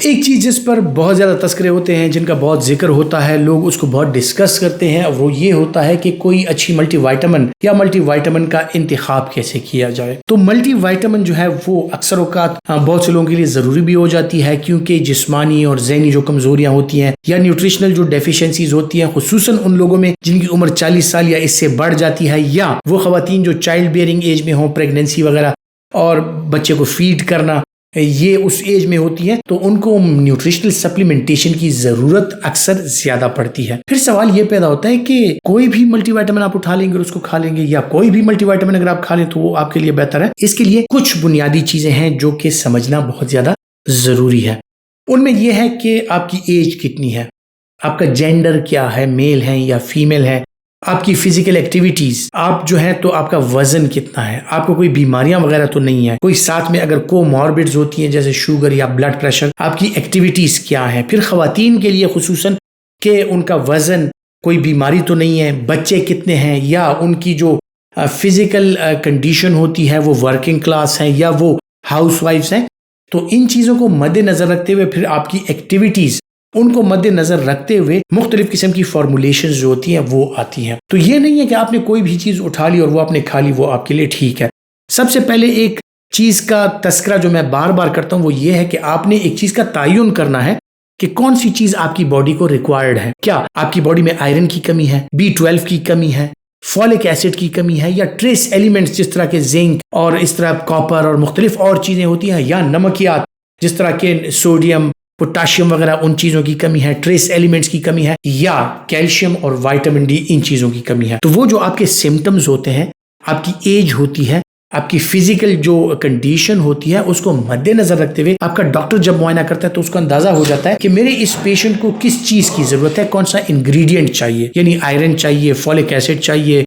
ایک چیز جس پر بہت زیادہ تذکرے ہوتے ہیں، جن کا بہت ذکر ہوتا ہے، لوگ اس کو بہت ڈسکس کرتے ہیں، وہ یہ ہوتا ہے کہ کوئی اچھی ملٹی وائٹامن یا ملٹی وائٹامن کا انتخاب کیسے کیا جائے۔ تو ملٹی وائٹامن جو ہے وہ اکثر اوقات بہت سے لوگوں کے لیے ضروری بھی ہو جاتی ہے، کیونکہ جسمانی اور ذہنی جو کمزوریاں ہوتی ہیں یا نیوٹریشنل جو ڈیفیشنسیز ہوتی ہیں، خصوصاً ان لوگوں میں جن کی عمر 40 سال یا اس سے بڑھ جاتی ہے، یا وہ خواتین جو چائلڈ بیئرنگ ایج میں ہوں، پریگننسی وغیرہ اور بچے کو فیڈ کرنا یہ اس ایج میں ہوتی ہے، تو ان کو نیوٹریشنل سپلیمنٹیشن کی ضرورت اکثر زیادہ پڑتی ہے۔ پھر سوال یہ پیدا ہوتا ہے کہ کوئی بھی ملٹی وائٹامن آپ اٹھا لیں گے اور اس کو کھا لیں گے، یا کوئی بھی ملٹی وائٹامن اگر آپ کھا لیں تو وہ آپ کے لیے بہتر ہے؟ اس کے لیے کچھ بنیادی چیزیں ہیں جو کہ سمجھنا بہت زیادہ ضروری ہے۔ ان میں یہ ہے کہ آپ کی ایج کتنی ہے، آپ کا جینڈر کیا ہے، میل ہے یا فیمیل ہے، آپ کی فزیکل ایکٹیویٹیز، آپ جو ہے تو آپ کا وزن کتنا ہے، آپ کو کوئی بیماریاں وغیرہ تو نہیں ہے، کوئی ساتھ میں اگر کوموربڈز ہوتی ہیں جیسے شوگر یا بلڈ پریشر، آپ کی ایکٹیویٹیز کیا ہیں۔ پھر خواتین کے لیے خصوصاً کہ ان کا وزن، کوئی بیماری تو نہیں ہے، بچے کتنے ہیں، یا ان کی جو فزیکل کنڈیشن ہوتی ہے وہ ورکنگ کلاس ہے یا وہ ہاؤس وائفز ہیں۔ تو ان چیزوں کو مد نظر رکھتے ہوئے پھر آپ کی ایکٹیویٹیز، ان کو مد نظر رکھتے ہوئے مختلف قسم کی فارمولیشنز جو ہوتی ہیں وہ آتی ہیں۔ تو یہ نہیں ہے کہ آپ نے کوئی بھی چیز اٹھا لی اور وہ آپ نے کھا لی، وہ آپ کے لیے ٹھیک ہے۔ سب سے پہلے ایک چیز کا تذکرہ جو میں بار بار کرتا ہوں وہ یہ ہے کہ آپ نے ایک چیز کا تعین کرنا ہے کہ کون سی چیز آپ کی باڈی کو ریکوائرڈ ہے۔ کیا آپ کی باڈی میں آئرن کی کمی ہے، B12 کی کمی ہے، فولک ایسڈ کی کمی ہے، یا ٹریس ایلیمنٹس جس طرح کے زنک اور اس طرح کاپر اور مختلف اور چیزیں ہوتی ہیں، یا نمکیات جس طرح کے سوڈیم، پوٹاشیم وغیرہ، ان چیزوں کی کمی ہے، ٹریس ایلیمنٹس کی کمی ہے، یا کیلشیم اور وائٹامن ڈی، ان چیزوں کی کمی ہے۔ تو وہ جو آپ کے سمٹمز ہوتے ہیں، آپ کی ایج ہوتی ہے، آپ کی فزیکل جو کنڈیشن ہوتی ہے، اس کو مد نظر رکھتے ہوئے آپ کا ڈاکٹر جب معائنہ کرتا ہے تو اس کو اندازہ ہو جاتا ہے کہ میرے اس پیشنٹ کو کس چیز کی ضرورت ہے، کون سا انگریڈینٹ چاہیے، یعنی آئرن چاہیے، فولک ایسڈ چاہیے،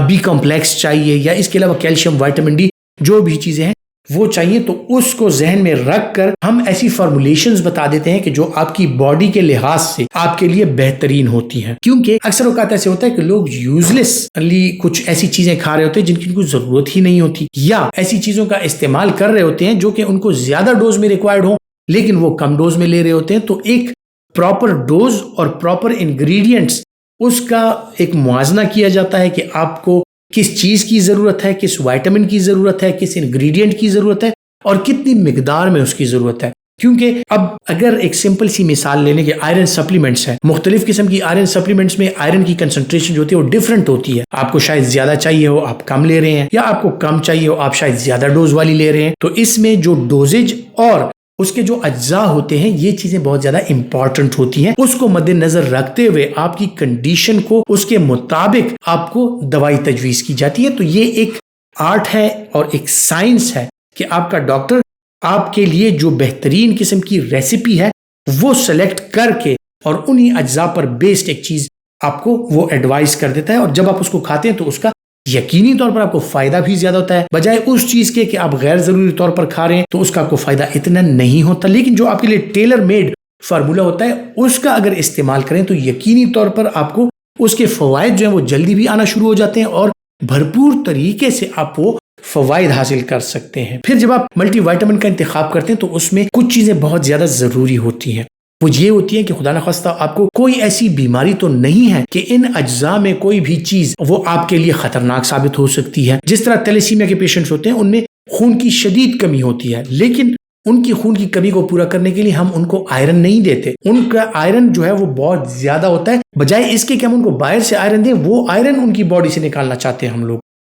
B کمپلیکس چاہیے، یا اس کے علاوہ کیلشیم، وائٹامن ڈی، جو بھی چیزیں ہیں وہ چاہیے۔ تو اس کو ذہن میں رکھ کر ہم ایسی فارمولیشنز بتا دیتے ہیں کہ جو آپ کی باڈی کے لحاظ سے آپ کے لیے بہترین ہوتی ہیں، کیونکہ اکثر اوقات ایسے ہوتا ہے کہ لوگ یوزلیسلی کچھ ایسی چیزیں کھا رہے ہوتے ہیں جن کی ان کو ضرورت ہی نہیں ہوتی، یا ایسی چیزوں کا استعمال کر رہے ہوتے ہیں جو کہ ان کو زیادہ ڈوز میں ریکوائرڈ ہوں لیکن وہ کم ڈوز میں لے رہے ہوتے ہیں۔ تو ایک پراپر ڈوز اور پراپر انگریڈینٹس، اس کا ایک موازنہ کیا جاتا ہے کہ آپ کو کس چیز کی ضرورت ہے، کس وائٹامن کی ضرورت ہے، کس انگریڈینٹ کی ضرورت ہے، اور کتنی مقدار میں اس کی ضرورت ہے۔ کیونکہ اب اگر ایک سمپل سی مثال لے لیں کہ آئرن سپلیمنٹس ہیں، مختلف قسم کی آئرن سپلیمنٹس میں آئرن کی کنسنٹریشن جو ہوتی ہے وہ ڈیفرنٹ ہوتی ہے۔ آپ کو شاید زیادہ چاہیے ہو، آپ کم لے رہے ہیں، یا آپ کو کم چاہیے ہو، آپ شاید زیادہ ڈوز والی لے رہے ہیں۔ تو اس میں جو ڈوزیج اور اس کے جو اجزاء ہوتے ہیں، یہ چیزیں بہت زیادہ امپورٹنٹ ہوتی ہیں۔ اس کو مد نظر رکھتے ہوئے آپ کی کنڈیشن کو اس کے مطابق آپ کو دوائی تجویز کی جاتی ہے۔ تو یہ ایک آرٹ ہے اور ایک سائنس ہے کہ آپ کا ڈاکٹر آپ کے لیے جو بہترین قسم کی ریسیپی ہے وہ سلیکٹ کر کے اور انہی اجزاء پر بیسڈ ایک چیز آپ کو وہ ایڈوائز کر دیتا ہے، اور جب آپ اس کو کھاتے ہیں تو اس کا یقینی طور پر آپ کو فائدہ بھی زیادہ ہوتا ہے، بجائے اس چیز کے کہ آپ غیر ضروری طور پر کھا رہے ہیں تو اس کا آپ کو فائدہ اتنا نہیں ہوتا۔ لیکن جو آپ کے لیے ٹیلر میڈ فارمولا ہوتا ہے اس کا اگر استعمال کریں تو یقینی طور پر آپ کو اس کے فوائد جو ہیں وہ جلدی بھی آنا شروع ہو جاتے ہیں، اور بھرپور طریقے سے آپ وہ فوائد حاصل کر سکتے ہیں۔ پھر جب آپ ملٹی وائٹامن کا انتخاب کرتے ہیں تو اس میں کچھ چیزیں بہت زیادہ ضروری ہوتی ہیں۔ وہ یہ ہوتی ہے کہ خدا نخواستہ آپ کو کوئی ایسی بیماری تو نہیں ہے کہ ان اجزاء میں کوئی بھی چیز وہ آپ کے لیے خطرناک ثابت ہو سکتی ہے۔ جس طرح تیلیسیمیا کے پیشنٹس ہوتے ہیں، ان میں خون کی شدید کمی ہوتی ہے، لیکن ان کی خون کی کمی کو پورا کرنے کے لیے ہم ان کو آئرن نہیں دیتے، ان کا آئرن جو ہے وہ بہت زیادہ ہوتا ہے، بجائے اس کے کہ ہم ان کو باہر سے آئرن دیں، وہ آئرن ان کی باڈی سے نکالنا چاہتے ہیں ہم لوگ۔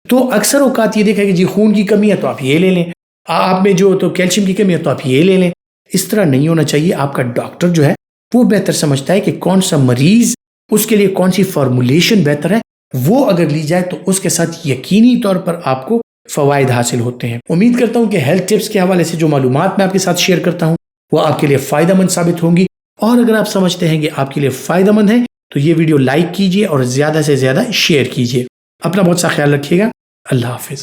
تو اکثر اوقات یہ دیکھا کہ جی خون کی کمی ہے تو آپ یہ لے لیں، آپ میں جو تو کیلشیم کی کمی ہے تو آپ یہ لے لیں۔ اس طرح نہیں ہونا چاہیے۔ آپ کا ڈاکٹر جو ہے وہ بہتر سمجھتا ہے کہ کون سا مریض، اس کے لیے کون سی فارمولیشن بہتر ہے، وہ اگر لی جائے تو اس کے ساتھ یقینی طور پر آپ کو فوائد حاصل ہوتے ہیں۔ امید کرتا ہوں کہ ہیلتھ ٹپس کے حوالے سے جو معلومات میں آپ کے ساتھ شیئر کرتا ہوں وہ آپ کے لیے فائدہ مند ثابت ہوں گی، اور اگر آپ سمجھتے ہیں کہ آپ کے لیے فائدہ مند ہے تو یہ ویڈیو لائک کیجیے اور زیادہ سے زیادہ شیئر کیجیے۔ اپنا بہت سا خیال رکھیے گا۔ اللہ حافظ۔